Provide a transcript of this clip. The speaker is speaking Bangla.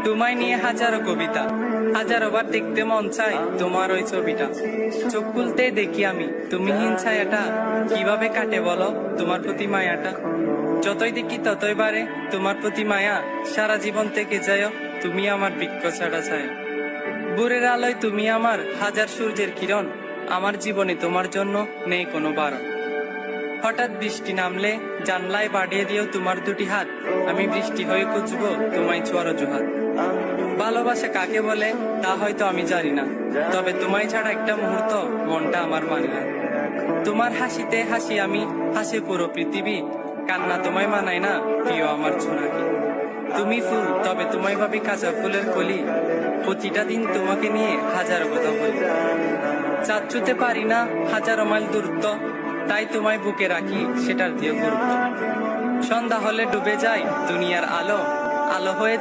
তোমায় নিয়ে হাজারো কবিতা, হাজারো বার দেখতে মন চায় তোমার ওই ছবিটা। চোখ খুলতে দেখি আমি তুমি হীন ছায়াটা, কিভাবে কাটে বলো তোমার প্রতি মায়াটা। যতই দেখি ততই বাড়ে তোমার প্রতি মায়া, সারা জীবন থেকে যায় তুমি আমার বৃক্ষ ছাড়া ছায়া। ভোরের আলোয় তুমি আমার হাজার সূর্যের কিরণ, আমার জীবনে তোমার জন্য নেই কোনো বারণ। হঠাৎ বৃষ্টি নামলে জানলায় বাড়িয়ে দিও তোমার দুটি হাত, আমি বৃষ্টি হয়ে খুঁজবো তোমায় ছোঁয়ার অজুহাত। ভালোবাসা কাকে বলে তা হয়তো আমি জানি না, তবে তোমায় ছাড়া একটা মুহূর্ত মনটা আমার মানে না। তোমার হাসিতে হাসি আমি, হাসি পুরো পৃথিবী, কান্না তোমায় মানায় না প্রিয় আমার ছোনাকি। তুমি ফুল তবে তোমায় ভাবি কাঁচা ফুলের কলি, প্রতিটা দিন তোমাকে নিয়ে হাজারো কথা বলি। চাঁদ ছুঁতে পারি না হাজারো মাইল দূরত্ব, তাই তোমায় বুকে রাখি সেটার দিয়ে গুরুত্ব। সন্ধ্যা হলে ডুবে যায় দুনিয়ার আলো, আলো হয়ে